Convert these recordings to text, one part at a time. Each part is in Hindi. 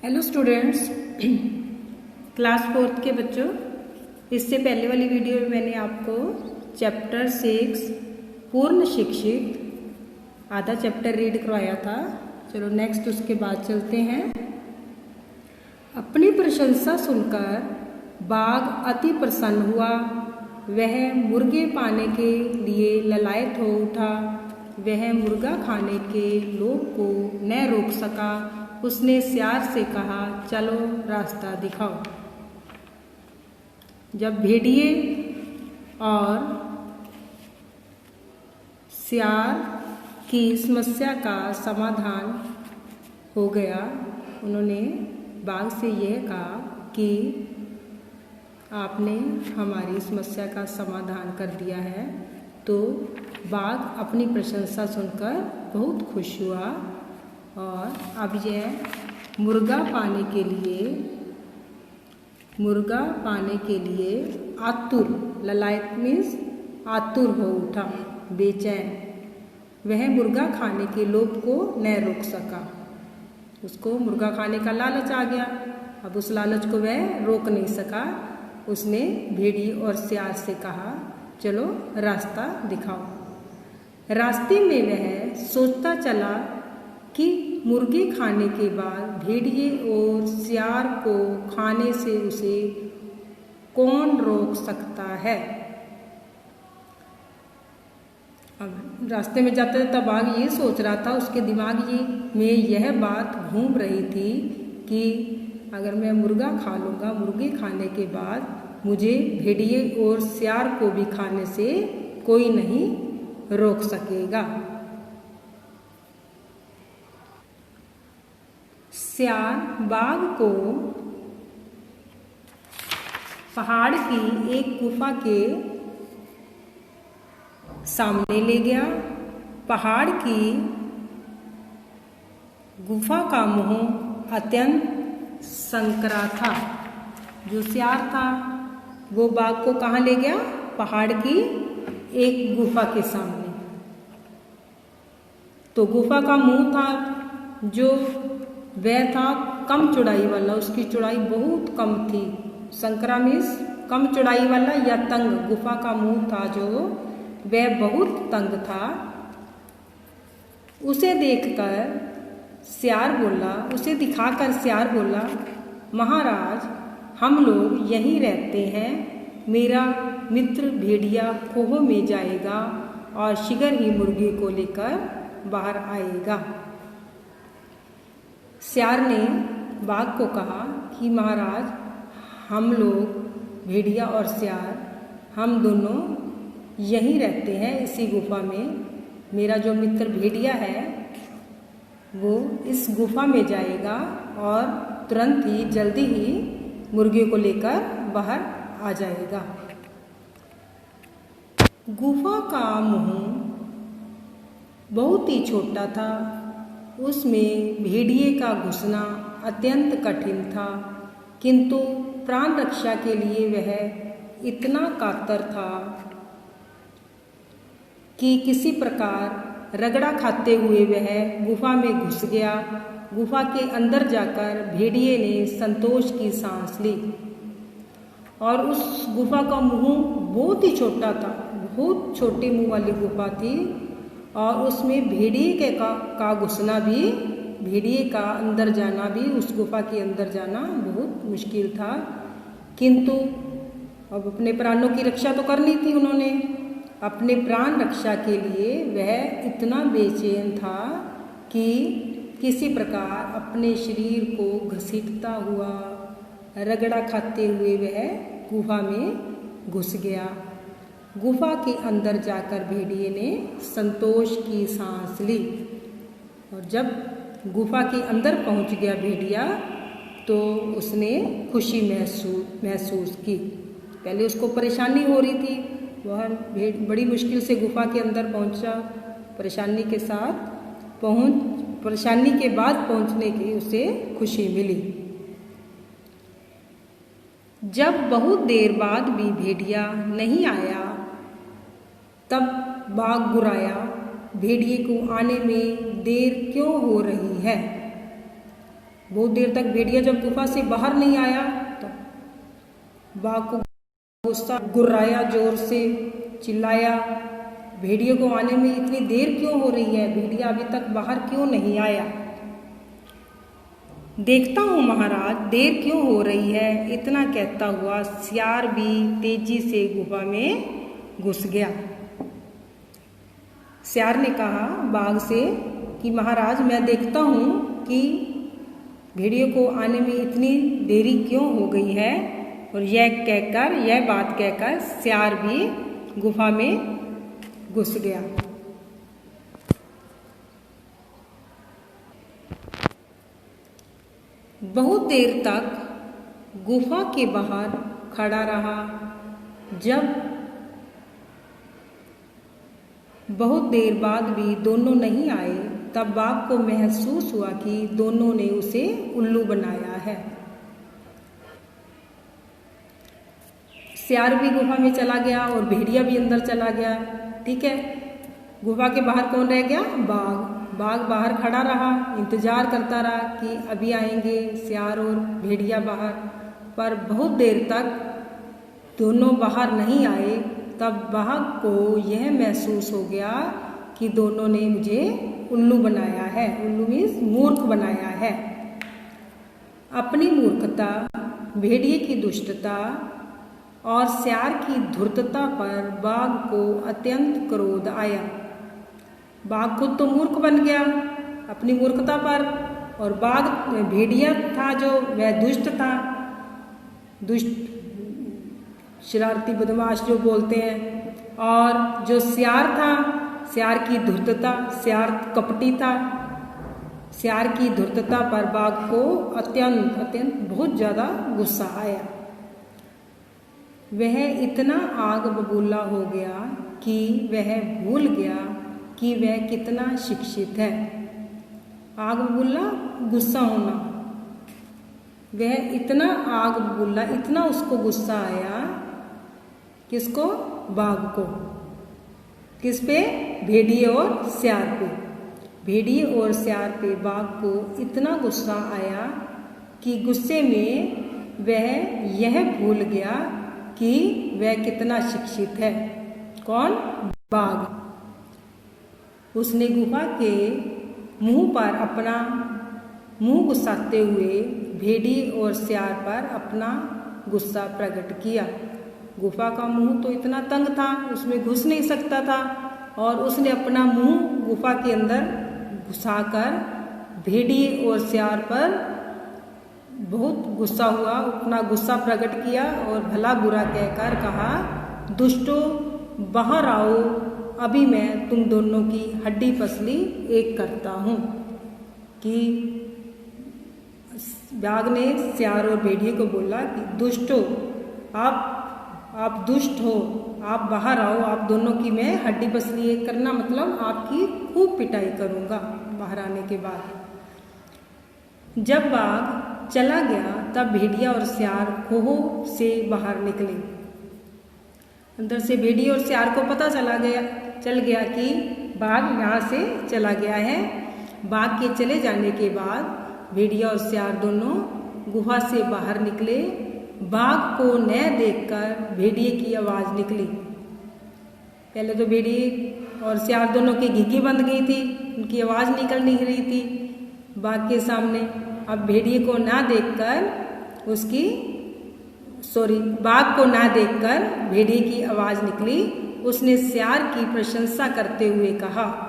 हेलो स्टूडेंट्स, क्लास 4th के बच्चों, इससे पहले वाली वीडियो में मैंने आपको चैप्टर 6 पूर्ण शिक्षित आधा चैप्टर रीड करवाया था। चलो नेक्स्ट उसके बाद चलते हैं। अपनी प्रशंसा सुनकर बाघ अति प्रसन्न हुआ। वह मुर्गे पाने के लिए ललायत हो उठा। वह मुर्गा खाने के लोभ को न रोक सका। उसने सियार से कहा, चलो रास्ता दिखाओ। जब भेड़िए और सियार की समस्या का समाधान हो गया, उन्होंने बाघ से यह कहा कि आपने हमारी समस्या का समाधान कर दिया है। तो बाघ अपनी प्रशंसा सुनकर बहुत खुश हुआ और अब यह मुर्गा पाने के लिए आतुर, ललायत मीन्स आतुर हो उठा, बेचैन। वह मुर्गा खाने के लोभ को न रोक सका। उसको मुर्गा खाने का लालच आ गया। अब उस लालच को वह रोक नहीं सका। उसने भेड़ी और सियार से कहा, चलो रास्ता दिखाओ। रास्ते में वह सोचता चला कि मुर्गे खाने के बाद भेड़िए और सियार को खाने से उसे कौन रोक सकता है। अब रास्ते में जाते जाते बाघ ये सोच रहा था, उसके दिमाग में यह बात घूम रही थी कि अगर मैं मुर्गा खा लूँगा, मुर्गे खाने के बाद मुझे भेड़िए और सियार को भी खाने से कोई नहीं रोक सकेगा। सियार बाघ को पहाड़ की एक गुफा के सामने ले गया। पहाड़ की गुफा का मुंह अत्यंत संकरा था। जो सियार था वो बाघ को कहाँ ले गया? पहाड़ की एक गुफा के सामने। तो गुफा का मुंह था जो वह था कम चौड़ाई वाला, उसकी चौड़ाई बहुत कम थी। संकरा मीन्स कम चौड़ाई वाला या तंग। गुफा का मुंह था जो वह बहुत तंग था। उसे देखकर सियार बोला, उसे दिखाकर सियार बोला, महाराज हम लोग यहीं रहते हैं। मेरा मित्र भेड़िया खोह में जाएगा और शीघ्र ही मुर्गे को लेकर बाहर आएगा। सियार ने बाघ को कहा कि महाराज हम लोग भेड़िया और सियार हम दोनों यहीं रहते हैं इसी गुफा में। मेरा जो मित्र भेड़िया है वो इस गुफा में जाएगा और तुरंत ही जल्दी ही मुर्गे को लेकर बाहर आ जाएगा। गुफा का मुंह बहुत ही छोटा था। उसमें भेड़िए का घुसना अत्यंत कठिन था, किंतु प्राण रक्षा के लिए वह इतना कातर था कि किसी प्रकार रगड़ा खाते हुए वह गुफा में घुस गया। गुफा के अंदर जाकर भेड़िए ने संतोष की सांस ली और उस गुफा का मुंह बहुत ही छोटा था, बहुत छोटे मुंह वाली गुफा थी और उसमें भेड़िए का घुसना भी, भेड़िए का अंदर जाना भी, उस गुफा के अंदर जाना बहुत मुश्किल था। किंतु अब अपने प्राणों की रक्षा तो करनी थी उन्होंने। अपने प्राण रक्षा के लिए वह इतना बेचैन था कि किसी प्रकार अपने शरीर को घसीटता हुआ, रगड़ा खाते हुए वह गुफा में घुस गया। गुफा के अंदर जाकर भेड़िए ने संतोष की सांस ली और जब गुफा के अंदर पहुंच गया भेड़िया तो उसने खुशी महसूस की। पहले उसको परेशानी हो रही थी, वह बड़ी मुश्किल से गुफा के अंदर पहुंचा। परेशानी के बाद पहुंचने की उसे खुशी मिली। जब बहुत देर बाद भी भेड़िया नहीं आया तब बाघ गुर्राया, भेड़िए को आने में देर क्यों हो रही है। बहुत देर तक भेड़िया जब गुफा से बाहर नहीं आया तो बाघ को गुस्सा, गुर्राया, जोर से चिल्लाया, भेड़िए को आने में इतनी देर क्यों हो रही है, भेड़िया अभी तक बाहर क्यों नहीं आया। देखता हूँ महाराज देर क्यों हो रही है। इतना कहता हुआ सियार भी तेजी से गुफा में घुस गया। सियार ने कहा बाघ से कि महाराज मैं देखता हूँ कि भेड़िए को आने में इतनी देरी क्यों हो गई है। और यह बात कहकर सियार भी गुफा में घुस गया। बहुत देर तक गुफा के बाहर खड़ा रहा। जब बहुत देर बाद भी दोनों नहीं आए तब बाघ को महसूस हुआ कि दोनों ने उसे उल्लू बनाया है। सियार भी गुफा में चला गया और भेड़िया भी अंदर चला गया। ठीक है, गुफा के बाहर कौन रह गया? बाघ बाहर खड़ा रहा, इंतजार करता रहा कि अभी आएंगे सियार और भेड़िया बाहर। पर बहुत देर तक दोनों बाहर नहीं आए। तब बाघ को यह महसूस हो गया कि दोनों ने मुझे उल्लू बनाया है। उल्लू मीन्स मूर्ख बनाया है। अपनी मूर्खता, भेड़िए की दुष्टता और सियार की धूर्तता पर बाघ को अत्यंत क्रोध आया। बाघ खुद तो मूर्ख बन गया अपनी मूर्खता पर, और बाघ भेड़िया था जो वह दुष्ट था, दुष्ट शरारती बदमाश जो बोलते हैं। और जो सियार था, सियार की धूर्तता, सियार कपटी था। सियार की धूर्तता पर बाघ को अत्यंत बहुत ज़्यादा गुस्सा आया। वह इतना आग बबूला हो गया कि वह भूल गया कि वह कितना शिक्षित है। आग बबूला गुस्सा होना। वह इतना आग बबूला, इतना उसको गुस्सा आया। किसको? बाघ को। किस पे? भेड़िए और सियार पे। भेड़िए और सियार पे बाघ को इतना गुस्सा आया कि गुस्से में वह यह भूल गया कि वह कितना शिक्षित है। कौन? बाघ। उसने गुफा के मुंह पर अपना मुंह घुसाते हुए भेड़िए और सियार पर अपना गुस्सा प्रकट किया। गुफा का मुंह तो इतना तंग था, उसमें घुस नहीं सकता था, और उसने अपना मुंह गुफा के अंदर घुसाकर भेड़िए और सियार पर बहुत गुस्सा हुआ, अपना गुस्सा प्रकट किया और भला बुरा कहकर कहा, दुष्टों बाहर आओ, अभी मैं तुम दोनों की हड्डी पसली एक करता हूँ। कि बाघ ने सियार और भेड़िए को बोला कि दुष्टों, आप दुष्ट हो, आप बाहर आओ, आप दोनों की मैं हड्डी पसली एक करना मतलब आपकी खूब पिटाई करूँगा बाहर आने के बाद। जब बाघ चला गया तब भेड़िया और सियार खोह से बाहर निकले। अंदर से भेड़िए और सियार को पता चल गया कि बाघ यहाँ से चला गया है। बाघ के चले जाने के बाद भेड़िया और सियार दोनों गुफा से बाहर निकले। बाघ को न देखकर भेड़िए की आवाज़ निकली। पहले तो भेड़िए और सियार दोनों की घिघी बंद गई थी, उनकी आवाज़ निकल नहीं रही थी बाघ के सामने। अब भेड़िए को ना देखकर बाघ को ना देखकर भेड़िए की आवाज़ निकली। उसने सियार की प्रशंसा करते हुए कहा,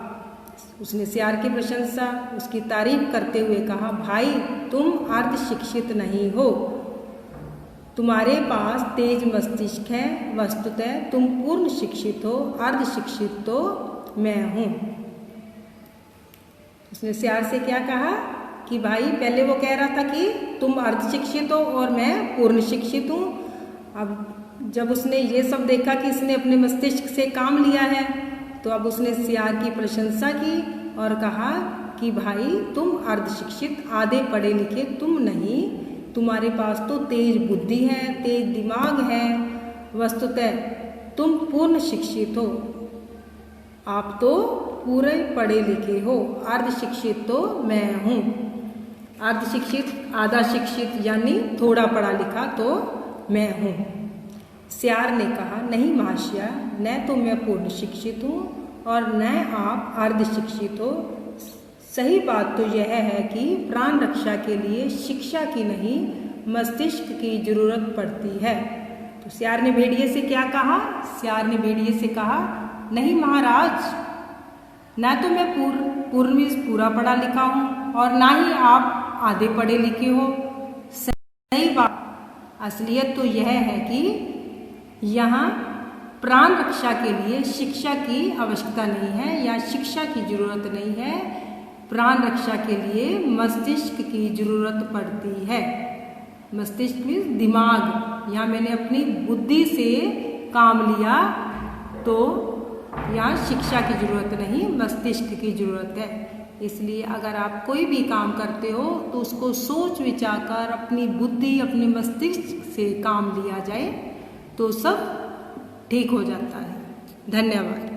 उसकी तारीफ करते हुए कहा, भाई तुम अर्ध शिक्षित नहीं हो, तुम्हारे पास तेज मस्तिष्क है, वस्तुतः तुम पूर्ण शिक्षित हो, अर्ध शिक्षित तो मैं हूँ। उसने सियार से क्या कहा कि भाई पहले वो कह रहा था कि तुम अर्ध शिक्षित हो और मैं पूर्ण शिक्षित हूँ। अब जब उसने ये सब देखा कि इसने अपने मस्तिष्क से काम लिया है तो अब उसने सियार की प्रशंसा की और कहा कि भाई तुम अर्ध शिक्षित, आधे पढ़े लिखे तुम नहीं, तुम्हारे पास तो तेज बुद्धि है, तेज दिमाग है, वस्तुतः तुम पूर्ण शिक्षित हो, आप तो पूरे पढ़े लिखे हो, अर्ध शिक्षित तो मैं हूँ। अर्ध शिक्षित, आधा शिक्षित यानी थोड़ा पढ़ा लिखा तो मैं हूँ। सियार ने कहा, नहीं महाशया, न तो मैं पूर्ण शिक्षित हूँ और न आप अर्ध शिक्षित हो। सही बात तो यह है कि प्राण रक्षा के लिए शिक्षा की नहीं मस्तिष्क की जरूरत पड़ती है। तो सियार ने भेड़िए से क्या कहा? सियार ने भेड़िए से कहा, नहीं महाराज, न तो मैं पूरा पढ़ा लिखा हूँ और ना ही आप आधे पढ़े लिखे हो। सही बात, असलियत तो यह है कि यहाँ प्राण रक्षा के लिए शिक्षा की आवश्यकता नहीं है या शिक्षा की जरूरत नहीं है। प्राण रक्षा के लिए मस्तिष्क की जरूरत पड़ती है। मस्तिष्क में दिमाग, यहाँ मैंने अपनी बुद्धि से काम लिया तो यहाँ शिक्षा की जरूरत नहीं, मस्तिष्क की जरूरत है। इसलिए अगर आप कोई भी काम करते हो तो उसको सोच विचार कर अपनी बुद्धि, अपने मस्तिष्क से काम लिया जाए तो सब ठीक हो जाता है। धन्यवाद।